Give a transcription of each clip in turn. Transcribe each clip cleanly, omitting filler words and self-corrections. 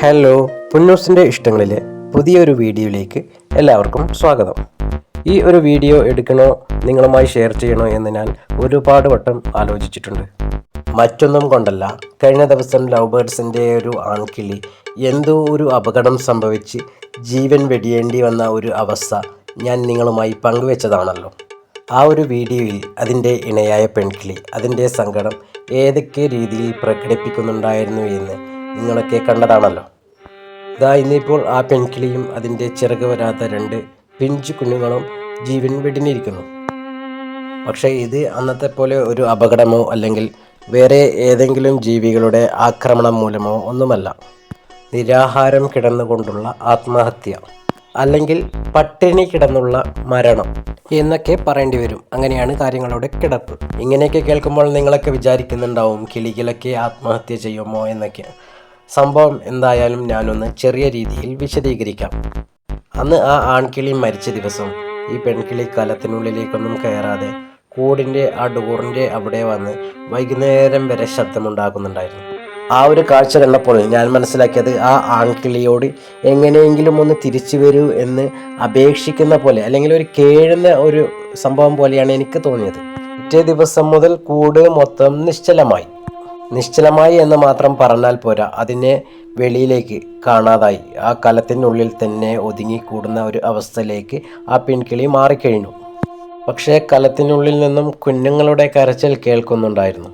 Hello, പുന്നൂസിൻ്റെ ഇഷ്ടങ്ങളിലെ പുതിയൊരു വീഡിയോയിലേക്ക് എല്ലാവർക്കും സ്വാഗതം. ഈ ഒരു വീഡിയോ എടുക്കണോ നിങ്ങളുമായി ഷെയർ ചെയ്യണോ എന്ന് ഞാൻ ഒരുപാട് വട്ടം ആലോചിച്ചിട്ടുണ്ട്. മറ്റൊന്നും കൊണ്ടല്ല, കഴിഞ്ഞ ദിവസം ലവ് ബേർഡ്സിൻ്റെ ഒരു ആൺകിളി എന്തോ ഒരു അപകടം സംഭവിച്ച് ജീവൻ വെടിയേണ്ടി വന്ന ഒരു അവസ്ഥ ഞാൻ നിങ്ങളുമായി പങ്കുവെച്ചതാണല്ലോ. ആ ഒരു വീഡിയോയിൽ അതിൻ്റെ ഇണയായ പെൺകിളി അതിൻ്റെ സങ്കടം ഏതൊക്കെ രീതിയിൽ പ്രകടിപ്പിക്കുന്നുണ്ടായിരുന്നു എന്ന് നിങ്ങളൊക്കെ കണ്ടതാണല്ലോ. ഇന്നിപ്പോൾ ആ പെൺകിളിയും അതിൻ്റെ ചിറക് വരാത്ത 2 പിഞ്ചു കുഞ്ഞുങ്ങളും ജീവൻ വെടിഞ്ഞിരിക്കുന്നു. പക്ഷേ ഇത് അന്നത്തെ പോലെ ഒരു അപകടമോ അല്ലെങ്കിൽ വേറെ ഏതെങ്കിലും ജീവികളുടെ ആക്രമണം മൂലമോ ഒന്നുമല്ല. നിരാഹാരം കിടന്നുകൊണ്ടുള്ള ആത്മഹത്യ, അല്ലെങ്കിൽ പട്ടിണി കിടന്നുള്ള മരണം എന്നൊക്കെ പറയേണ്ടി വരും. അങ്ങനെയാണ് കാര്യങ്ങളുടെ കിടപ്പ്. ഇങ്ങനെയൊക്കെ കേൾക്കുമ്പോൾ നിങ്ങളൊക്കെ വിചാരിക്കുന്നുണ്ടാവും, കിളികളൊക്കെ ആത്മഹത്യ ചെയ്യുമോ എന്നൊക്കെ. സംഭവം എന്തായാലും ഞാനൊന്ന് ചെറിയ രീതിയിൽ വിശദീകരിക്കാം. അന്ന് ആ ആൺകിളി മരിച്ച ദിവസം ഈ പെൺകിളി കലത്തിനുള്ളിലേക്കൊന്നും കയറാതെ കൂടിൻ്റെ ആ ഡോറിൻ്റെ അവിടെ വന്ന് വൈകുന്നേരം വരെ ശബ്ദമുണ്ടാക്കുന്നുണ്ടായിരുന്നു. ആ ഒരു കാഴ്ച കണ്ടപ്പോൾ ഞാൻ മനസ്സിലാക്കിയത് ആ ആൺകിളിയോട് എങ്ങനെയെങ്കിലും ഒന്ന് തിരിച്ചു വരൂ എന്ന് അപേക്ഷിക്കുന്ന പോലെ, അല്ലെങ്കിൽ ഒരു കേഴുന്ന ഒരു സംഭവം പോലെയാണ് എനിക്ക് തോന്നിയത്. പിറ്റേ ദിവസം മുതൽ കൂട് മൊത്തം നിശ്ചലമായി എന്ന് മാത്രം പറഞ്ഞാൽ പോരാ, അതിനെ വെളിയിലേക്ക് കാണാതായി. ആ കലത്തിനുള്ളിൽ തന്നെ ഒതുങ്ങിക്കൂടുന്ന ഒരു അവസ്ഥയിലേക്ക് ആ പെൺകിളി മാറിക്കഴിഞ്ഞു. പക്ഷേ കലത്തിനുള്ളിൽ നിന്നും കുഞ്ഞുങ്ങളുടെ കരച്ചിൽ കേൾക്കുന്നുണ്ടായിരുന്നു.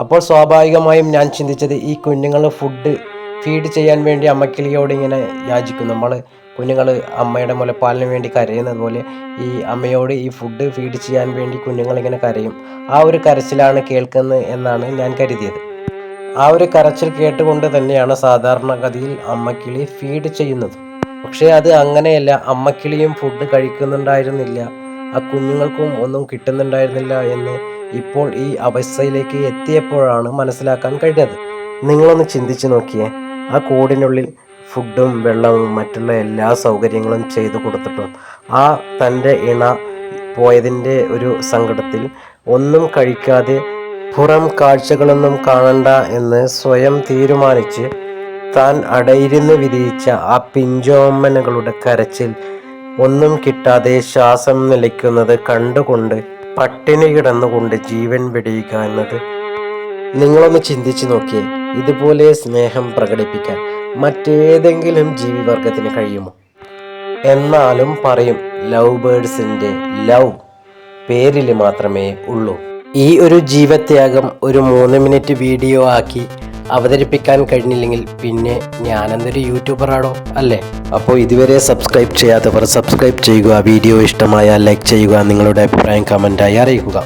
അപ്പോൾ സ്വാഭാവികമായും ഞാൻ ചിന്തിച്ചത്, ഈ കുഞ്ഞുങ്ങൾ ഫീഡ് ചെയ്യാൻ വേണ്ടി അമ്മക്കിളിയോട് ഇങ്ങനെ യാചിക്കും. നമ്മൾ കുഞ്ഞുങ്ങൾ അമ്മയുടെ മുലപ്പാലിന് വേണ്ടി കരയുന്നത് പോലെ ഈ അമ്മയോട് ഈ ഫീഡ് ചെയ്യാൻ വേണ്ടി കുഞ്ഞുങ്ങൾ ഇങ്ങനെ കരയും. ആ ഒരു കരച്ചിലാണ് കേൾക്കുന്നത് എന്നാണ് ഞാൻ കരുതിയത്. ആ ഒരു കരച്ചിൽ കേട്ടുകൊണ്ട് തന്നെയാണ് സാധാരണഗതിയിൽ അമ്മക്കിളി ഫീഡ് ചെയ്യുന്നത്. പക്ഷേ അത് അങ്ങനെയല്ല. അമ്മക്കിളിയും ഫുഡ് കഴിക്കുന്നുണ്ടായിരുന്നില്ല, ആ കുഞ്ഞുങ്ങൾക്കും ഒന്നും കിട്ടുന്നുണ്ടായിരുന്നില്ല എന്ന് ഇപ്പോൾ ഈ അവസ്ഥയിലേക്ക് എത്തിയപ്പോഴാണ് മനസ്സിലാക്കാൻ കഴിഞ്ഞത്. നിങ്ങളൊന്ന് ചിന്തിച്ചു നോക്കിയേ, ആ കൂടിനുള്ളിൽ ഫുഡും വെള്ളവും മറ്റുള്ള എല്ലാ സൗകര്യങ്ങളും ചെയ്തു കൊടുത്തിട്ടും ആ തൻ്റെ ഇണ പോയതിൻ്റെ ഒരു സങ്കടത്തിൽ ഒന്നും കഴിക്കാതെ പുറം കാഴ്ചകളൊന്നും കാണണ്ട എന്ന് സ്വയം തീരുമാനിച്ച് താൻ അടയിരുന്ന് വിരിയിച്ച ആ പിഞ്ചോമ്മനകളുടെ കരച്ചിൽ ഒന്നും കിട്ടാതെ ശ്വാസം നിലയ്ക്കുന്നത് കണ്ടുകൊണ്ട് പട്ടിണി കിടന്നുകൊണ്ട് ജീവൻ വെടിയുക എന്നത് നിങ്ങളൊന്ന് ചിന്തിച്ചു നോക്കിയേ. ഇതുപോലെ സ്നേഹം പ്രകടിപ്പിക്കാൻ മറ്റേതെങ്കിലും ജീവിവർഗത്തിന് കഴിയുമോ? എന്നാലും പറയും, ലവ് ബേർഡ്സിൻ്റെ ലവ് പേരിൽ മാത്രമേ ഉള്ളൂ. ഈ ഒരു ജീവത്യാഗം ഒരു 3 മിനിറ്റ് വീഡിയോ ആക്കി അവതരിപ്പിക്കാൻ കഴിഞ്ഞില്ലെങ്കിൽ പിന്നെ ഞാനെന്തൊരു യൂട്യൂബറാണോ അല്ലേ? അപ്പോൾ ഇതുവരെ സബ്സ്ക്രൈബ് ചെയ്യാത്തവർ സബ്സ്ക്രൈബ് ചെയ്യുക. വീഡിയോ ഇഷ്ടമായാൽ ലൈക്ക് ചെയ്യുക. നിങ്ങളുടെ അഭിപ്രായം കമൻറ്റായി അറിയിക്കുക.